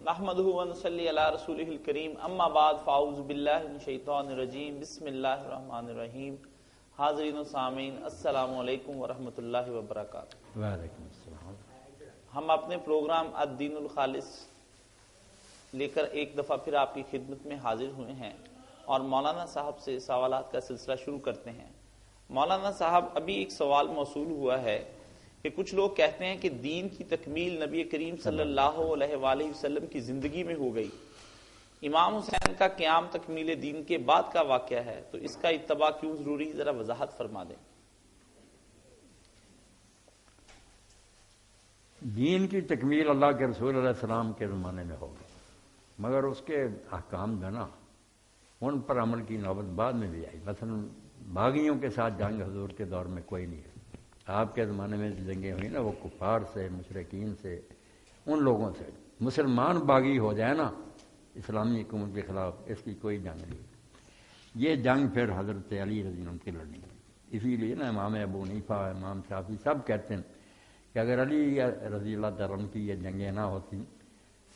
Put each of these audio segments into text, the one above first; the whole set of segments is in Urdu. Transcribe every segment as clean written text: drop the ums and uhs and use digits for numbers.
نحمده ونصلي على رسوله الكريم اما بعد فاعوذ باللہ من الشیطان الرجیم بسم اللہ الرحمن الرحیم. حاضرین و سامعین السلام علیکم ورحمۃ اللہ وبرکاتہ. وعلیکم السلام. ہم اپنے پروگرام الدین الخالص لے کر ایک دفعہ پھر آپ کی خدمت میں حاضر ہوئے ہیں اور مولانا صاحب سے سوالات کا سلسلہ شروع کرتے ہیں. مولانا صاحب، ابھی ایک سوال موصول ہوا ہے کہ کچھ لوگ کہتے ہیں کہ دین کی تکمیل نبی کریم صلی اللہ علیہ وآلہ وسلم کی زندگی میں ہو گئی. امام حسین کا قیام تکمیل دین کے بعد کا واقعہ ہے، تو اس کا اتباع کیوں ضروری؟ ذرا وضاحت فرما دیں. دین کی تکمیل اللہ کے رسول علیہ السلام کے زمانے میں ہو گئی، مگر اس کے احکام جو نا ان پر عمل کی نوبت بعد میں بھی آئی. مثلا باغیوں کے ساتھ جنگ حضور کے دور میں کوئی نہیں ہے. آپ کے زمانے میں جنگیں ہوئی نا وہ کفار سے، مشرکین سے، ان لوگوں سے. مسلمان باغی ہو جائے نا اسلامی حکومت کے خلاف، اس کی کوئی جنگ نہیں. یہ جنگ پھر حضرت علی رضی اللہ عنہ کی لڑنی ہے. اسی لیے نا امام ابو حنیفہ، امام شافعی سب کہتے ہیں کہ اگر علی رضی اللہ تعالیٰ عنہ کی یہ جنگیں نہ ہوتی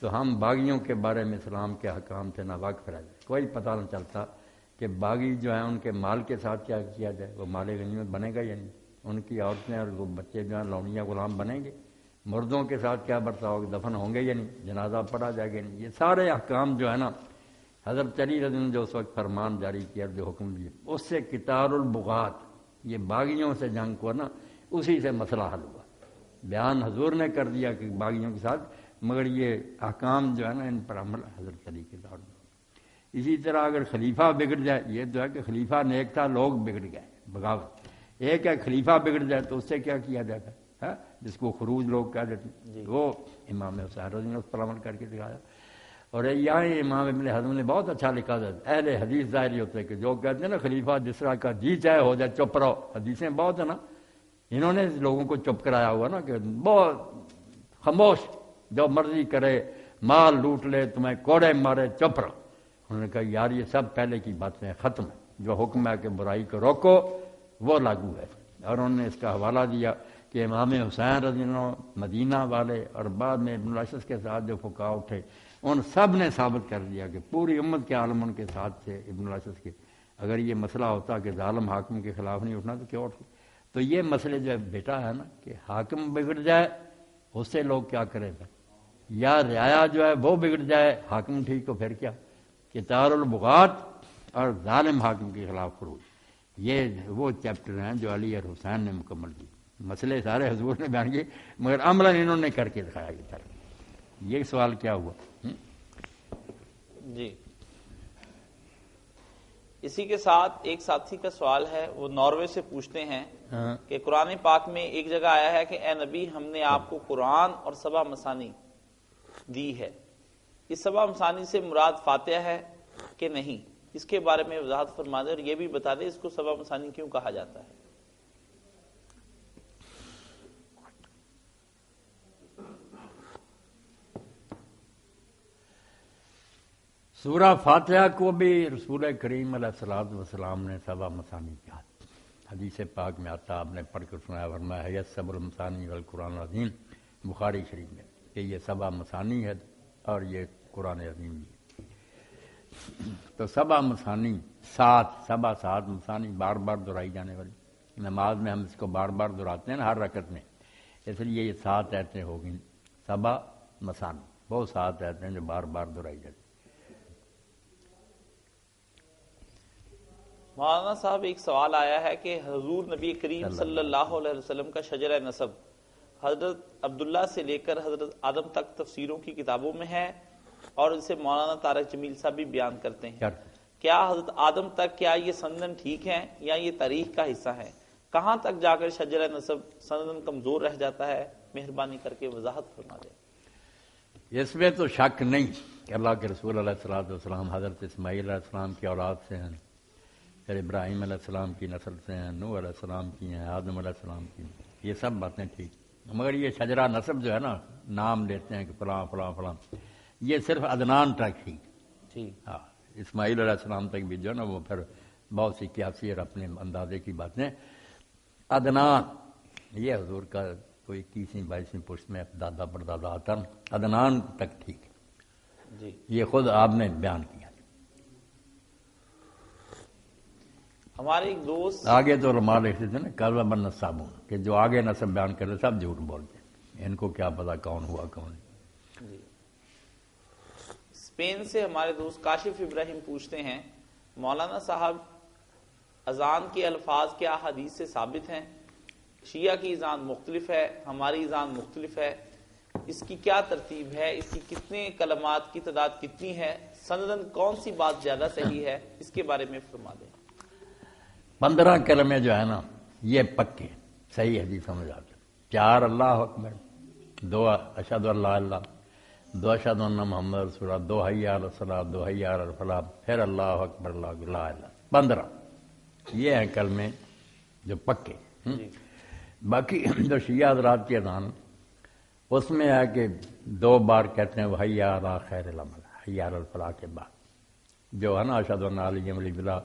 تو ہم باغیوں کے بارے میں اسلام کے حکام سے ناواقف رہ جائے. کوئی پتہ نہ چلتا کہ باغی جو ہیں ان کے مال کے ساتھ کیا کیا جائے. وہ مال غنیمت بنے گا یا نہیں؟ ان کی عورتیں اور وہ بچے جو ہیں لونیاں غلام بنیں گے؟ مردوں کے ساتھ کیا برتاؤ ہوگا؟ دفن ہوں گے یا نہیں؟ جنازہ پڑھا جائے گا نہیں؟ یہ سارے احکام جو ہے نا حضرت علی رضی اللہ عنہ جو اس وقت فرمان جاری کیا، جو حکم دیا، اس سے قتال البغات، یہ باغیوں سے جنگ کو نا اسی سے مسئلہ حل ہوا. بیان حضور نے کر دیا کہ باغیوں کے ساتھ، مگر یہ احکام جو ہے نا ان پر عمل حضرت علی کے دور میں. اسی طرح اگر خلیفہ بگڑ جائے، یہ تو ہے کہ خلیفہ نیک تھا، لوگ بگڑ گئے، بغاوت. ایک ہے خلیفہ بگڑ جائے تو اس سے کیا کیا جاتا ہے، جس کو خروج لوگ کہہ دیتے ہیں. وہ امام حسین رضی اللہ عنہ اس پر عمل کر کے دکھایا. اور یہاں امام ابن حزم نے بہت اچھا لکھا تھا. اہل حدیث ظاہری ہوتے ہیں کہ جو کہتے ہیں نا خلیفہ جس طرح کا جی چاہے ہو جائے، چپ رہو. حدیثیں بہت ہیں نا، انہوں نے لوگوں کو چپ کرایا ہوا نا کہ بہت خاموش، جو مرضی کرے، مال لوٹ لے، تمہیں کوڑے مارے، چپ رہو. انہوں نے کہا یار یہ سب پہلے کی باتیں ختم ہیں. جو حکم ہے کہ برائی کو روکو وہ لاگو ہے. اور انہوں نے اس کا حوالہ دیا کہ امام حسین رضی اللہ عنہ، مدینہ والے اور بعد میں ابن الاشعث کے ساتھ جو فقہاء اٹھے، ان سب نے ثابت کر دیا کہ پوری امت کے عالم ان کے ساتھ تھے ابن الاشعث کے. اگر یہ مسئلہ ہوتا کہ ظالم حاکم کے خلاف نہیں اٹھنا تو کیا اٹھتے؟ تو یہ مسئلے جو بیٹا ہے نا کہ حاکم بگڑ جائے اس سے لوگ کیا کریں گے، یا رعایا جو ہے وہ بگڑ جائے، حاکم ٹھیک تو پھر کیا؟ قتال البغات اور ظالم حاکم کے خلاف خروج. یہ وہ چیپٹر ہیں جو علی اور حسین نے مکمل کی. مسئلے سارے حضور نے بیان کیے مگر عملاً انہوں نے کر کے دکھایا. یہ طرح یہ سوال کیا ہوا؟ جی، اسی کے ساتھ ایک ساتھی کا سوال ہے، وہ ناروے سے پوچھتے ہیں کہ قرآن پاک میں ایک جگہ آیا ہے کہ اے نبی ہم نے آپ کو قرآن اور سبع مثانی دی ہے. اس سبع مثانی سے مراد فاتحہ ہے کہ نہیں؟ اس کے بارے میں وضاحت فرما دیں اور یہ بھی بتا دیں اس کو سبع مثانی کیوں کہا جاتا ہے. سورہ فاتحہ کو بھی رسول کریم علیہ الصلوۃ والسلام نے سبع مثانی کہا. حدیث پاک میں آتا، آپ نے پڑھ کر سنایا، فرمایا ہے سبع المثانی والقرآن العظیم، بخاری شریف میں، کہ یہ سبع مثانی ہے اور یہ قرآن عظیم بھی. تو سبع مثانی سات، سبع سات مثانی بار بار دہرائی جانے والی. نماز میں ہم اس کو بار بار دہراتے ہیں نا ہر رکعت میں، اس لیے یہ 7 آیتیں ہو گئیں سبع مثانی. وہ 7 آیتیں جو بار بار دہرائی جاتی. مولانا صاحب ایک سوال آیا ہے کہ حضور نبی کریم صلی اللہ علیہ وسلم کا شجرہ نسب حضرت عبداللہ سے لے کر حضرت آدم تک تفسیروں کی کتابوں میں ہے اور اسے مولانا طارق جمیل صاحب بھی بیان کرتے ہیں. کیا حضرت آدم تک کیا یہ سندن ٹھیک ہے یا یہ تاریخ کا حصہ ہے؟ کہاں تک جا کر شجرہ نسب سندن کمزور رہ جاتا ہے؟ مہربانی کر کے وضاحت فرما دیں. اس میں تو شک نہیں کہ اللہ کے رسول علیہ الصلوۃ والسلام حضرت اسماعیل علیہ السلام کی اولاد سے ہیں، پھر ابراہیم علیہ السلام کی نسل سے ہیں، نوح علیہ السلام کی ہیں، آدم علیہ السلام کی ہیں. یہ سب باتیں ٹھیک، مگر یہ شجرہ نسب جو ہے نا، نام لیتے ہیں کہ فلاں فلاں فلاں، یہ صرف عدنان تک ہی. ہاں، اسماعیل علیہ السلام تک بھی جو ہے نا وہ پھر بہت سی قیاسی اور اپنے اندازے کی باتیں. عدنان یہ حضور کا کوئی 21ویں 22ویں پشت میں دادا پردادا آتا، عدنان تک ٹھیک. جی یہ خود آپ نے بیان کیا. ہمارے ایک دوست آگے تو علماء لکھتے تھے نا کاذب بن صابون کہ جو آگے نسب بیان کرتے سب جھوٹ بولتے ہیں، ان کو کیا پتا کون ہوا کون نہیں. جی اسپین سے ہمارے دوست کاشف ابراہیم پوچھتے ہیں مولانا صاحب اذان کے الفاظ کیا حدیث سے ثابت ہیں؟ شیعہ کی اذان مختلف ہے، ہماری اذان مختلف ہے، اس کی کیا ترتیب ہے؟ اس کی کتنے کلمات کی تعداد کتنی ہے؟ سندن کون سی بات زیادہ صحیح ہے؟ اس کے بارے میں فرما دیں. 15 کلمے جو ہے نا یہ پکے صحیح حدیث سمجھ آتے. 4 اللہ اکبر، 2 اشہد ان لا الہ، 2 اشہد ان محمد رسول اللہ، 2 حی علی الصلاۃ، 2 حی علی الفلاح، پھر اللہ اکبر اللہ لا الہ. 15 یہ ہیں کلمے جو پکے. جی باقی جو شیعہ حضرات کی اذان اس میں ہے کہ 2 بار کہتے ہیں حی علی خیر العمل، حی علی الفلاح کے بعد جو ہے نا اشہد ان لا الہ الا اللہ،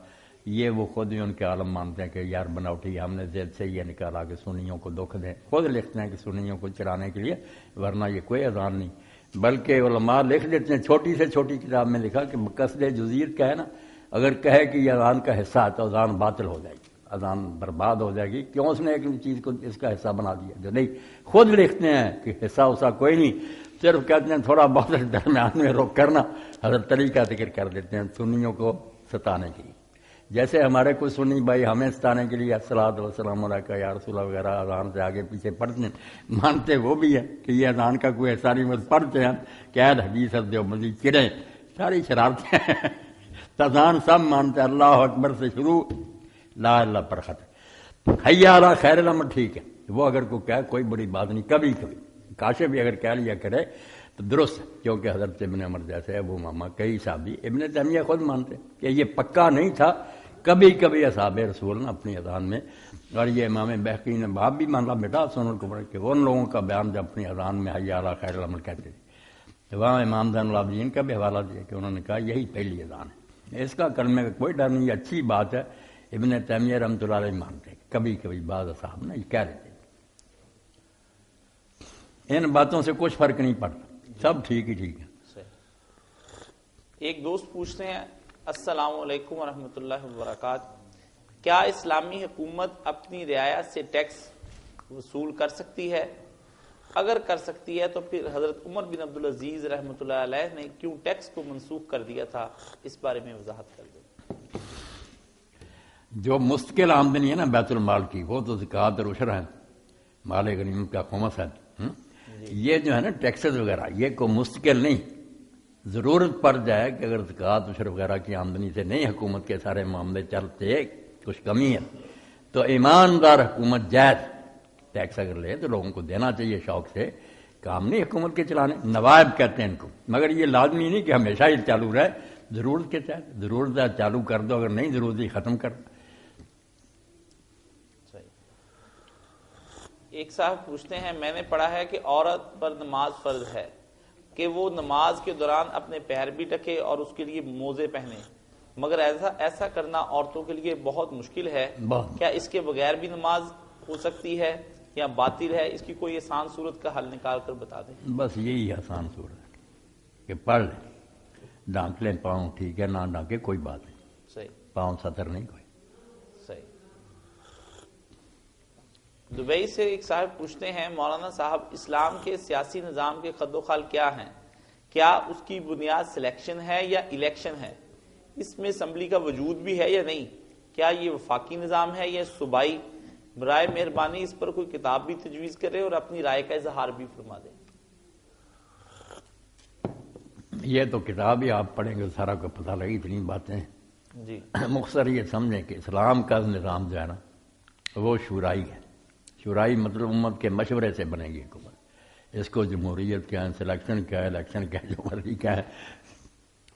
یہ وہ خود ہی ان کے عالم مانتے ہیں کہ یار بناوٹی ہم نے ذیل سے یہ نکالا کہ سنیوں کو دکھ دیں. خود لکھتے ہیں کہ سنیوں کو چرانے کے لیے، ورنہ یہ کوئی اذان نہیں. بلکہ علماء لکھ دیتے ہیں چھوٹی سے چھوٹی کتاب میں لکھا کہ قصد جزیر کا ہے نا، اگر کہے کہ یہ اذان کا حصہ ہے تو اذان باطل ہو جائے گی، اذان برباد ہو جائے گی. کیوں اس نے ایک چیز کو اس کا حصہ بنا دیا؟ جو نہیں خود لکھتے ہیں کہ حصہ اسا کوئی نہیں، صرف کہتے ہیں تھوڑا بہت درمیان میں روک کرنا. حضرت علی کا ذکر کر دیتے ہیں سنیوں کو ستانے کے لیے. جیسے ہمارے کوئی سنی بھائی ہمیں ستانے کے لیے الصلاۃ والسلام علیکہ یا رسول اللہ وغیرہ اذان سے آگے پیچھے پڑھتے ہیں، مانتے وہ بھی ہے کہ یہ اذان کا کوئی حصہ نہیں، بس پڑھتے ہیں قید حدیث دیوبندی چڑے ساری شرارتیں. اذان سب مانتے ہیں، اللہ اکبر سے شروع لا اللہ پر ختم. حی علی خیر العمل ٹھیک ہے، وہ اگر کوئی کہے کوئی بڑی بات نہیں، کبھی کبھی کاشف بھی اگر کہہ لیا کرے تو درست ہے، کیونکہ حضرت ابن عمر جیسے ابو ماما کئی صحابی، ابن تیمیہ خود مانتے کہ یہ پکا نہیں تھا، کبھی کبھی اصحاب رسول نے اپنی اذان میں. اور یہ امام بہقی نے باب بھی مانا بیٹا سنن کو پڑھ کے ان لوگوں کا بیان جب اپنی اذان میں حی علی خیر العمل کہتے تھے، وہاں امام زین العابدین کا بھی حوالہ دیا کہ انہوں نے کہا یہی پہلی اذان ہے. اس کا کلمے کا کوئی ڈر نہیں، یہ اچھی بات ہے. ابن تیمیہ رحمۃ اللہ علیہ مانتے کبھی کبھی بعض اصحاب نے یہ کہہ رہے تھے. ان باتوں سے کچھ فرق نہیں پڑتا، سب ٹھیک ہی ٹھیک ہے. ایک دوست پوچھتے ہیں السلام علیکم ورحمۃ اللہ وبرکاتہ، کیا اسلامی حکومت اپنی رعایا سے ٹیکس وصول کر سکتی ہے؟ اگر کر سکتی ہے تو پھر حضرت عمر بن عبدالعزیز رحمۃ اللہ علیہ نے کیوں ٹیکس کو منسوخ کر دیا تھا؟ اس بارے میں وضاحت کر دیں. جو مستقل آمدنی ہے نا بیت المال کی، وہ تو زکوٰۃ اور عشر ہے، مال غنیمت کا خمس ہے. یہ جو ہے نا ٹیکسز وغیرہ یہ کوئی مستقل نہیں. ضرورت پڑ جائے کہ اگر زکوٰۃ عشر وغیرہ کی آمدنی سے نہیں حکومت کے سارے معاملے چلتے، کچھ کمی ہے، تو ایماندار حکومت جائز ٹیکس اگر لے تو لوگوں کو دینا چاہیے شوق سے. کام نہیں حکومت کے چلانے، نوائب کہتے ہیں ان کو، مگر یہ لازمی نہیں کہ ہمیشہ ہی چالو رہے. ضرورت کے تحت ضرورت ہے چالو کر دو، اگر نہیں ضرورت ہی ختم کر دو. ایک صاحب پوچھتے ہیں میں نے پڑھا ہے کہ عورت پر نماز فرض ہے کہ وہ نماز کے دوران اپنے پیر بھی ڈھکے اور اس کے لیے موزے پہنے، مگر ایسا کرنا عورتوں کے لیے بہت مشکل ہے. کیا اس کے بغیر بھی نماز ہو سکتی ہے یا باطل ہے؟ اس کی کوئی آسان صورت کا حل نکال کر بتا دیں. بس یہی آسان صورت ہے کہ پڑھ لیں، ڈھانک لیں پاؤں، ٹھیک ہے، نہ ڈھانکے کوئی بات نہیں، صحیح، پاؤں سطر نہیں کوئی. صحیح. دبئی سے ایک صاحب پوچھتے ہیں مولانا صاحب اسلام کے سیاسی نظام کے خد و خال کیا ہیں؟ کیا اس کی بنیاد سلیکشن ہے یا الیکشن ہے؟ اس میں اسمبلی کا وجود بھی ہے یا نہیں؟ کیا یہ وفاقی نظام ہے یا صوبائی؟ برائے مہربانی اس پر کوئی کتاب بھی تجویز کرے اور اپنی رائے کا اظہار بھی فرما دیں. یہ تو کتاب ہی آپ پڑھیں گے سارا کو پتہ لگی، اتنی باتیں. جی مختصر یہ سمجھیں کہ اسلام کا نظام جو ہے نا وہ شورائی ہے. شورائی مطلب امت کے مشورے سے بنے گی حکومت. اس کو جمہوریت کیا ہے، سلیکشن کیا ہے، الیکشن کیا ہے، جو مرضی کیا ہے.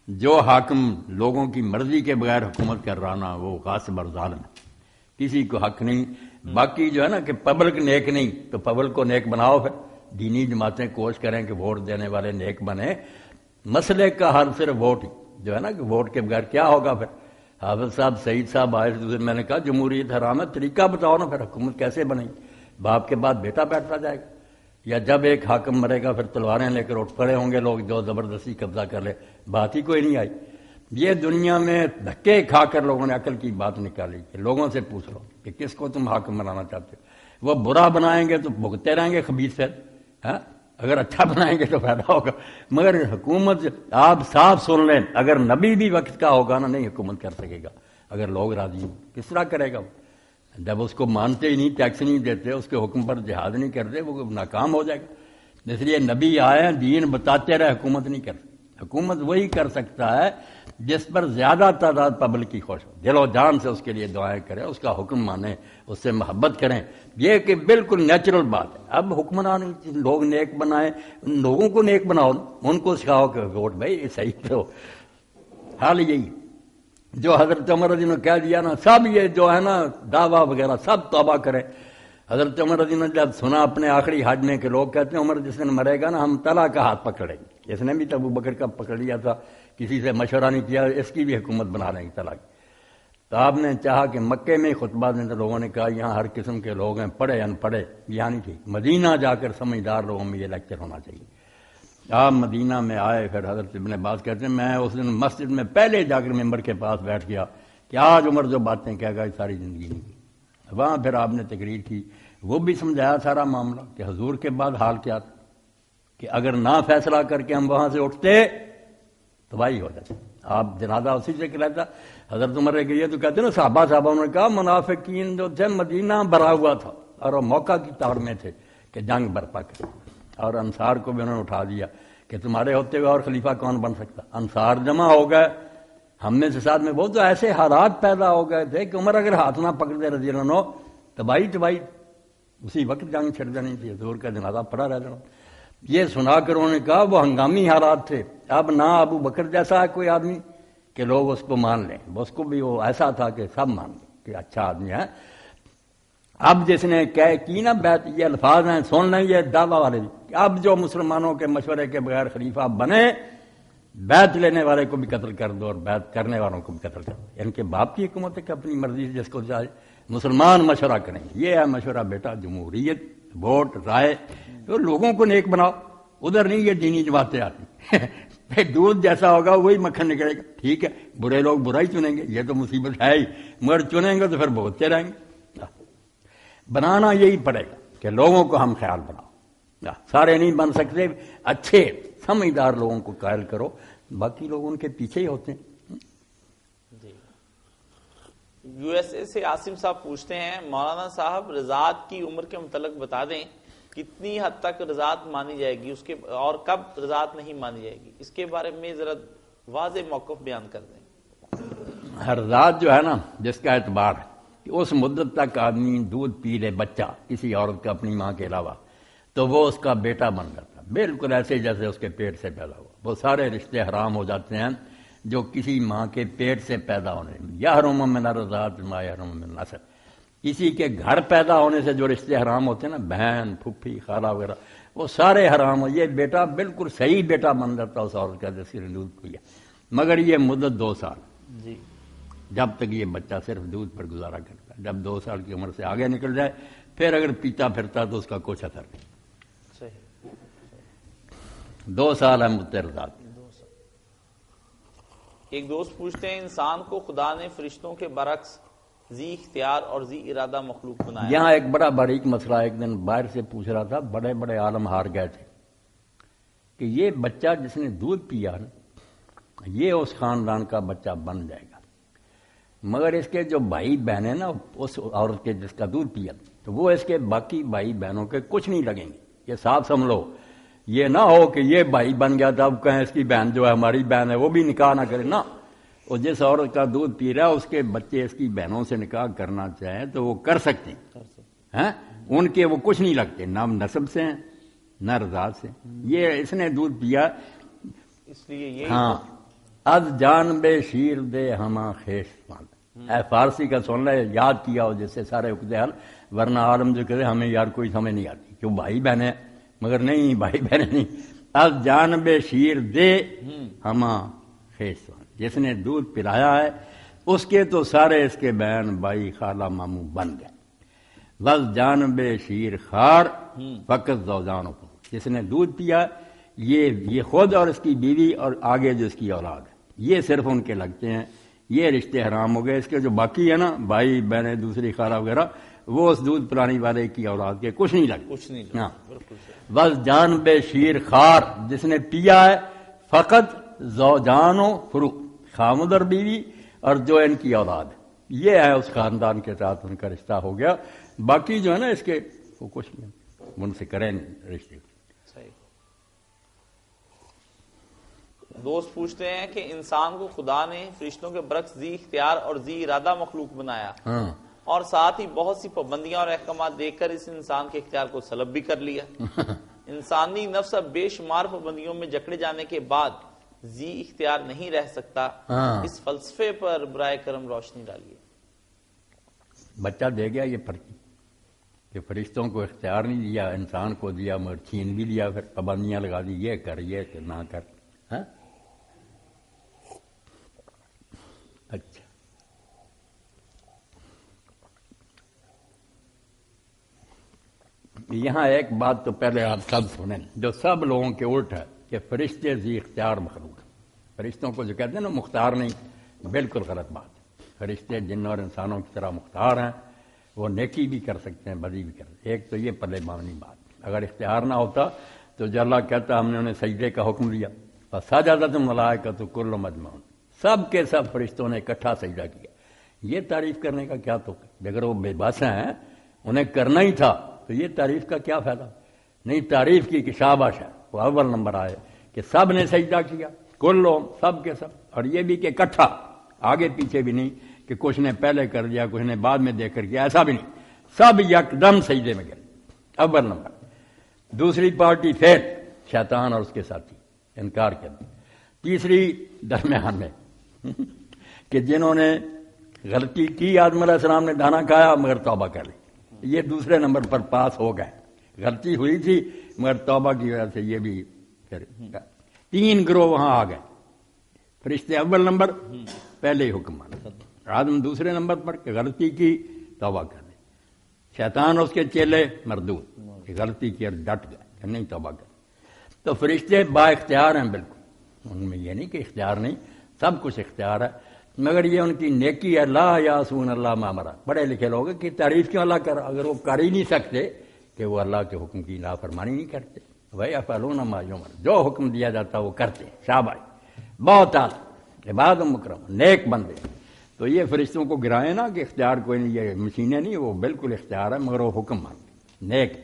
جو حاکم لوگوں کی مرضی کے بغیر حکومت کر رہا نا وہ غاصب اور ظالم ہے، کسی کو حق نہیں. باقی جو ہے نا کہ پبلک نیک نہیں تو پبلک کو نیک بناؤ. پھر دینی جماعتیں کوشش کریں کہ ووٹ دینے والے نیک بنے. مسئلے کا حل صرف ووٹ ہی جو ہے نا کہ ووٹ کے بغیر کیا ہوگا. پھر حافظ صاحب سعید صاحب آئے میں نے کہا جمہوریت حرام ہے، طریقہ بتاؤ نا پھر حکومت کیسے بنے گی؟ باپ کے بعد بیٹا بیٹھتا جائے گا. یا جب ایک حاکم مرے گا پھر تلواریں لے کر اٹھ پڑے ہوں گے لوگ جو زبردستی قبضہ کر لے، بات ہی کوئی نہیں آئی۔ یہ دنیا میں دھکے کھا کر لوگوں نے عقل کی بات نکالی کہ لوگوں سے پوچھ لو کہ کس کو تم حاکم بنانا چاہتے ہو، وہ برا بنائیں گے تو بھگتے رہیں گے خبیث سے، ہاں اگر اچھا بنائیں گے تو فائدہ ہوگا۔ مگر حکومت آپ صاف سن لیں، اگر نبی بھی وقت کا ہوگا نا نہیں حکومت کر سکے گا اگر لوگ راضی ہوں۔ کس طرح کرے گا وہ؟ جب اس کو مانتے ہی نہیں، ٹیکس نہیں دیتے، اس کے حکم پر جہاد نہیں کرتے، وہ ناکام ہو جائے گا۔ اس لیے نبی آئے دین بتاتے رہے، حکومت نہیں کر سکتے۔ حکومت وہی کر سکتا ہے جس پر زیادہ تعداد پبلک کی خوش ہو، دل و جان سے اس کے لیے دعائیں کریں، اس کا حکم مانیں، اس سے محبت کریں۔ یہ کہ بالکل نیچرل بات ہے۔ اب حکمران لوگ نیک بنائیں، لوگوں کو نیک بناؤ، ان کو سکھاؤ کہ ووٹ بھائی صحیح تو حال یہی جو حضرت عمر رضی اللہ عنہ نے کہہ دیا نا، سب یہ جو ہے نا دعویٰ وغیرہ سب توبہ کریں۔ حضرت عمر رضی اللہ عنہ جب سنا اپنے آخری حج میں کہ لوگ کہتے ہیں عمر جس دن مرے گا نا ہم طلحہ کا ہاتھ پکڑیں گے، اس نے بھی تو ابو بکر کا پکڑ لیا تھا، کسی سے مشورہ نہیں کیا، اس کی بھی حکومت بنا لیں گے طلحہ کی۔ تو آپ نے چاہا کہ مکے میں خطبہ دیں تو لوگوں نے کہا یہاں ہر قسم کے لوگ ہیں، پڑھے ان پڑھے، یہاں نہیں ٹھیک، مدینہ جا کر سمجھدار لوگوں میں یہ لیکچر ہونا چاہیے۔ آپ مدینہ میں آئے، پھر حضرت ابن عباس کہتے ہیں میں اس دن مسجد میں پہلے جا کر ممبر کے پاس بیٹھ گیا کہ آج عمر جو باتیں کہے گا یہ ساری زندگی نہیں کی۔ وہاں پھر آپ نے تقریر کی، وہ بھی سمجھایا سارا معاملہ کہ حضور کے بعد حال کیا تھا، کہ اگر نہ فیصلہ کر کے ہم وہاں سے اٹھتے تباہی ہو جاتی۔ آپ جنازہ اسی سے کہتا حضرت عمر نے یہ تو کہتے ہیں نا صحابہ انہوں نے کہا منافقین جو تھے مدینہ بھرا ہوا تھا اور وہ موقع کی طور میں تھے کہ جنگ برپا کرے، اور انصار کو بھی انہوں نے اٹھا دیا کہ تمہارے ہوتے ہوئے اور خلیفہ کون بن سکتا۔ انصار جمع ہو گئے، ہم میں سے ساتھ میں وہ تو ایسے حالات پیدا ہو گئے تھے کہ عمر اگر ہاتھ نہ پکڑتے رضی اللہ عنہ تباہی اسی وقت جنگ چھڑ جانی تھی، حضور کا جنازہ پڑا رہ جانا۔ یہ سنا کر انہوں نے کہا وہ ہنگامی حالات تھے، اب نہ ابو بکر جیسا ہے کوئی آدمی کہ لوگ اس کو مان لیں، اس کو بھی وہ ایسا تھا کہ سب مان لیں کہ اچھا آدمی ہے۔ اب جس نے کی نا بیعت، یہ الفاظ ہیں سن لیں، یہ دعویٰ والے بھی، اب جو مسلمانوں کے مشورے کے بغیر خلیفہ بنے بیعت لینے والے کو بھی قتل کر دو اور بیعت کرنے والوں کو بھی قتل کر دو۔ ان کے باپ کی حکومت ہے کہ اپنی مرضی سے جس کو چاہے مسلمان مشورہ کریں گے، یہ ہے مشورہ بیٹا، جمہوریت، ووٹ، رائے، تو لوگوں کو نیک بناؤ، ادھر نہیں یہ دینی جماعتیں آتی، دودھ جیسا ہوگا وہی مکھن نکلے گا۔ ٹھیک ہے برے لوگ برا ہی چنیں گے، یہ تو مصیبت ہے ہی، مگر چنیں گے تو پھر بھگتتے رہیں گے۔ بنانا یہی پڑے گا کہ لوگوں کو ہم خیال بناؤ، سارے نہیں بن سکتے، اچھے سمجھدار لوگوں کو قائل کرو، باقی لوگ ان کے پیچھے ہی ہوتے ہیں۔ یو ایس اے سے عاصم صاحب پوچھتے ہیں مولانا صاحب رضاعت کی عمر کے متعلق بتا دیں، کتنی حد تک رضاعت مانی جائے گی اس کے اور کب رضاعت نہیں مانی جائے گی، اس کے بارے میں ذرا واضح موقف بیان کر دیں۔ رضاعت جو ہے نا جس کا اعتبار ہے کہ اس مدت تک آدمی دودھ پی لے بچہ کسی عورت کا اپنی ماں کے علاوہ تو وہ اس کا بیٹا بن جاتا، بالکل ایسے جیسے اس کے پیٹ سے پیدا ہوا۔ وہ سارے رشتے حرام ہو جاتے ہیں جو کسی ماں کے پیٹ سے پیدا ہونے، یحرم من الرضاعۃ ما یحرم من النسب، کسی کے گھر پیدا ہونے سے جو رشتے حرام ہوتے ہیں نا، بہن، پھوپھی، خالہ وغیرہ، وہ سارے حرام ہو۔ یہ بیٹا بالکل صحیح بیٹا بن جاتا اس عورت کا جس نے دودھ پیا، مگر یہ مدت 2 سال جی، جب تک یہ بچہ صرف دودھ پر گزارا کرتا ہے۔ جب 2 سال کی عمر سے آگے نکل جائے پھر اگر پیتا پھرتا تو اس کا کچھ اثر نہیں۔ صحیح 2 سال ہے مدت رضاعت۔ ایک دوست پوچھتے ہیں انسان کو خدا نے فرشتوں کے برعکس ذی اختیار اور ذی ارادہ مخلوق بنایا۔ یہاں ایک بڑا باریک مسئلہ ایک دن باہر سے پوچھ رہا تھا، بڑے بڑے عالم ہار گئے تھے کہ یہ بچہ جس نے دودھ پیا نا یہ اس خاندان کا بچہ بن جائے گا، مگر اس کے جو بھائی بہن ہیں نا اس عورت کے جس کا دودھ پیا تو وہ اس کے باقی بھائی بہنوں کے کچھ نہیں لگیں گے۔ یہ صاف سمجھ لو، یہ نہ ہو کہ یہ بھائی بن گیا تھا اب کہیں اس کی بہن جو ہے ہماری بہن ہے وہ بھی نکاح نہ کرے، نہ، اور جس عورت کا دودھ پی رہا ہے اس کے بچے اس کی بہنوں سے نکاح کرنا چاہیں تو وہ کر سکتے ہیں، ان کے وہ کچھ نہیں لگتے، نہ نسب سے ہیں نہ رضاعت سے۔ یہ اس نے دودھ پیا اس لیے یہ ہاں از جان بے شیر دے ہما خیش ماند، اے فارسی کا سن لے، یاد کیا ہو جس سے سارے اقدے حل، ورنہ عالم جو کہتے ہمیں یار کوئی سمجھ نہیں آتی کیوں بھائی بہن ہے، مگر نہیں بھائی بہن نہیں، از جان بے شیر دے ہما خیش ماند، جس نے دودھ پلایا ہے اس کے تو سارے اس کے بہن بھائی خالہ ماموں بن گئے، وز جانب شیر خار فقط زوجان، جس نے دودھ پیا یہ خود اور اس کی بیوی اور آگے جو اس کی اولاد ہے یہ صرف ان کے لگتے ہیں، یہ رشتے حرام ہو گئے۔ اس کے جو باقی ہے نا بھائی بہنیں دوسری خالہ وغیرہ وہ اس دودھ پلانے والے کی اولاد کے کچھ نہیں لگتے۔ ہاں بس جان بے شیر خار، جس نے پیا ہے فقط زوجان و فرو، خامد اور بیوی اور جو ان کی اولاد ہے، یہ ہے اس خاندان کے ساتھ ان کا رشتہ ہو گیا۔ باقی جو ہے نا اس کے وہ کچھ نہیں، ان سے کریں رشتے۔ دوست پوچھتے ہیں کہ انسان کو خدا نے فرشتوں کے برعکس ذی اختیار اور ذی ارادہ مخلوق بنایا اور ساتھ ہی بہت سی پابندیاں اور احکامات دے کر اس انسان کے اختیار کو سلب بھی کر لیا۔ انسانی نفس اب بے شمار پابندیوں میں جکڑے جانے کے بعد ذی اختیار نہیں رہ سکتا۔ اس فلسفے پر برائے کرم روشنی ڈالیے۔ بچہ دے گیا یہ پرچی کہ فرشتوں کو اختیار نہیں دیا، انسان کو دیا مگر چھین بھی لیا، پھر پابندیاں لگا دی، یہ کر یہ نہ کر۔ اچھا یہاں ایک بات تو پہلے آپ سب سنیں جو سب لوگوں کے الٹ ہے کہ فرشتے ذی اختیار مخلوق ہیں۔ فرشتوں کو جو کہتے ہیں نا مختار نہیں، بالکل غلط بات ہے۔ فرشتے جن اور انسانوں کی طرح مختار ہیں، وہ نیکی بھی کر سکتے ہیں بدی بھی کر سکتے ہیں۔ ایک تو یہ پلے معنی بات، اگر اختیار نہ ہوتا تو جو اللہ کہتا ہم نے انہیں سجدے کا حکم دیا، فسجدت الملائکۃ کلھم اجمعون، سب کے سب فرشتوں نے اکٹھا سجدہ کیا۔ یہ تعریف کرنے کا کیا تو، اگر وہ بے بس ہیں انہیں کرنا ہی تھا تو یہ تعریف کا کیا فائدہ؟ نہیں، تعریف کی کہ شاباش ہے، وہ اول نمبر آئے کہ سب نے سجدہ کیا، کلھم، سب کے سب، اور یہ بھی کہ اکٹھا، آگے پیچھے بھی نہیں کہ کچھ نے پہلے کر دیا کچھ نے بعد میں دیکھ کر کیا، ایسا بھی نہیں، سب یکدم سجدے میں گئے، اول نمبر۔ دوسری پارٹی فیل، شیطان اور اس کے ساتھی انکار کر دیا۔ تیسری درمیان میں کہ جنہوں نے غلطی کی، آدم علیہ السلام نے دانا کھایا مگر توبہ کر لی، یہ دوسرے نمبر پر پاس ہو گئے، غلطی ہوئی تھی مگر توبہ کی وجہ سے یہ بھی پھر تین گروہ وہاں آ گئے۔ فرشتے اول نمبر، پہلے ہی حکم مانا، آدم دوسرے نمبر پر کہ غلطی کی توبہ کر لی، شیطان اور اس کے چیلے مردود کہ غلطی کی اور ڈٹ گئے کہ نہیں توبہ کر۔ تو فرشتے با اختیار ہیں بالکل، ان میں یہ نہیں کہ اختیار نہیں، سب کچھ اختیار ہے، مگر یہ ان کی نیکی ہے۔ لا یعصون اللہ ما امر، پڑھے لکھے لوگ کہ تعریف کیوں اللہ کر، اگر وہ کر ہی نہیں سکتے کہ وہ اللہ کے حکم کی نافرمانی نہیں کرتے، وَيَفْعَلُونَ مَا یُؤْمَرُونَ، جو حکم دیا جاتا وہ کرتے، شاباش، بہت اعلیٰ، عباد مکرم، نیک بندے۔ تو یہ فرشتوں کو گرائے نا کہ اختیار کوئی نہیں، یہ مشینیں نہیں، وہ بالکل اختیار ہے مگر وہ حکم مانتے، نیک۔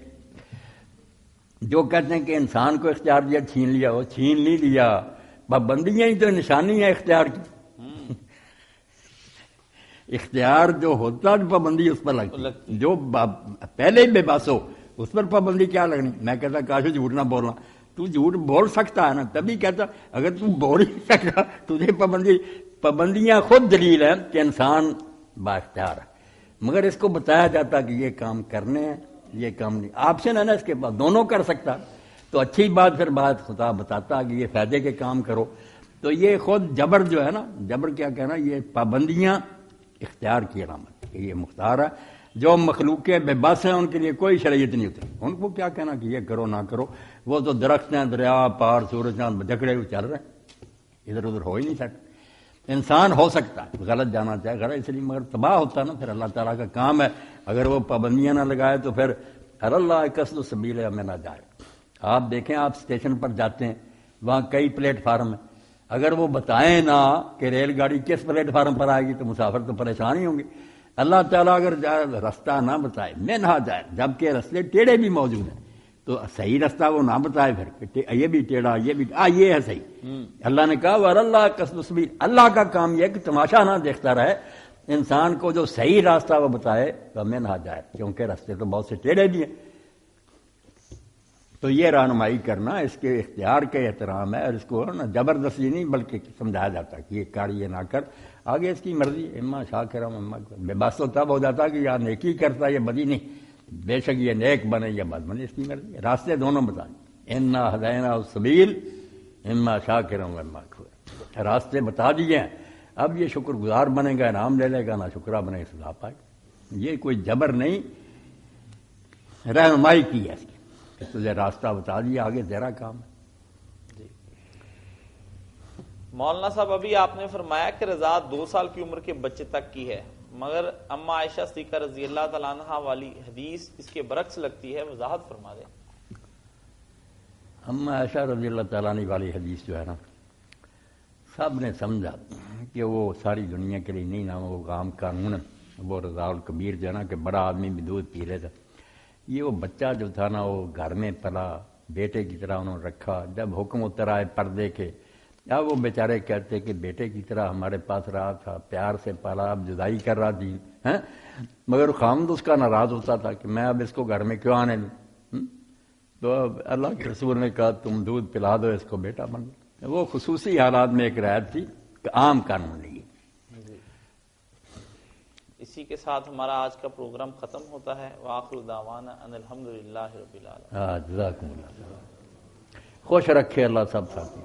جو کہتے ہیں کہ انسان کو اختیار دیا چھین لیا، وہ چھین نہیں لیا، پابندیاں ہی تو نشانی ہے اختیار کی۔ اختیار جو ہوتا پابندی اس پر لگتی، جو پہلے ہی بے بس ہو اس پر پابندی کیا لگنی؟ میں کہتا کاش جھوٹ نہ بولنا، تو جھوٹ بول سکتا ہے نا، تبھی کہتا اگر تو بول ہی سکتا تجھے پابندیاں خود دلیل ہیں کہ انسان با اختیار ہے، مگر اس کو بتایا جاتا کہ یہ کام کرنے ہیں یہ کام نہیں، آپشن ہے نا اس کے پاس، دونوں کر سکتا، تو اچھی بات پھر بات خدا بتاتا کہ یہ فائدے کے کام کرو۔ تو یہ خود جبر جو ہے نا، جبر کیا کہنا، یہ پابندیاں اختیار کی علامت کہ یہ مختار ہے۔ جو مخلوق کے بے بس ہیں ان کے لیے کوئی شرعیت نہیں ہوتی، ان کو کیا کہنا کہ یہ کرو نہ کرو، وہ تو درخت ہیں، دریا پہاڑ سورج چاند جکڑے ہوئے چل رہے ہیں، ادھر ادھر ہو ہی نہیں سکتے۔ انسان ہو سکتا ہے غلط جانا چاہے غلط، اس لیے مگر تباہ ہوتا نا، پھر اللہ تعالیٰ کا کام ہے، اگر وہ پابندیاں نہ لگائے تو پھر اللہ قصد و سبیل میں نہ جائے۔ آپ دیکھیں، آپ اسٹیشن پر جاتے ہیں، وہاں کئی پلیٹ فارم ہیں، اگر وہ بتائیں نہ کہ ریل گاڑی کس پلیٹ فارم پر آئے گی تو مسافر تو پریشان ہی ہوں گے۔ اللہ تعالیٰ اگر راستہ نہ بتائے میں نہ جائے، جبکہ رستے ٹیڑھے بھی موجود ہیں، تو صحیح راستہ وہ نہ بتائے پھر کہ یہ بھی ٹیڑھا یہ بھی یہ ہے صحیح۔ اللہ نے کہا وَاللَّهُ قَصْدُ السَّبِيلِ، اللہ کا کام یہ کہ تماشا نہ دیکھتا رہے، انسان کو جو صحیح راستہ وہ بتائے تو میں نہ جائے، کیونکہ راستے تو بہت سے ٹیڑھے بھی ہیں۔ تو یہ رہنمائی کرنا اس کے اختیار کے احترام ہے، اور اس کو نا زبردستی نہیں بلکہ سمجھایا جاتا کہ یہ کر یہ نہ کر، آگے اس کی مرضی، اما شاکرا اما بے بس تو تب ہو جاتا کہ یا نیکی کرتا یا بدی نہیں، بے شک یہ نیک بنے یا بد بنے، اس کی مرضی، راستے دونوں بتائیں، انا ہدینا السبیل اما شاکرا اما کفورا، راستے بتا دیے ہیں، اب یہ شکر گزار بنے گا انعام لے لے گا، نہ شکرا بنے گا سزا پائے گا۔ یہ کوئی جبر نہیں، رہنمائی کی ہے اس کی کہ تجھے راستہ بتا دیا، آگے تیرا کام ہے۔ مولانا صاحب ابھی آپ نے فرمایا کہ رضا 2 سال کی عمر کے بچے تک کی ہے، مگر اما عائشہ صدیقہ رضی اللہ تعالیٰ عنہا والی حدیث اس کے برعکس لگتی ہے، وضاحت فرما دیں۔ اما عائشہ رضی اللہ تعالیٰ عنہ والی حدیث جو ہے نا، سب نے سمجھا کہ وہ ساری دنیا کے لیے نہیں نا، وہ عام قانون وہ رضا الکبیر جو ہے نا کہ بڑا آدمی بھی دودھ پی لیتا، یہ وہ بچہ جو تھا نا وہ گھر میں پلا، بیٹے کی طرح انہوں نے رکھا، جب حکم اتر آئے پردے کے، اب وہ بیچارے کہتے کہ بیٹے کی طرح ہمارے پاس رہا تھا، پیار سے پالا، اب جدائی کر رہا تھی، مگر خامد اس کا ناراض ہوتا تھا کہ میں اب اس کو گھر میں کیوں آنے دوں، تو اب اللہ کے رسول نے کہا تم دودھ پلا دو اس کو، بیٹا بن گیا۔ وہ خصوصی حالات میں ایک رعایت تھی کہ عام قانون نہیں ہے۔ اسی کے ساتھ ہمارا آج کا پروگرام ختم ہوتا ہے۔ وآخر دعوانا ان الحمدللہ رب العالمین۔ جزاکم اللہ، خوش رکھے اللہ سب ساتھی۔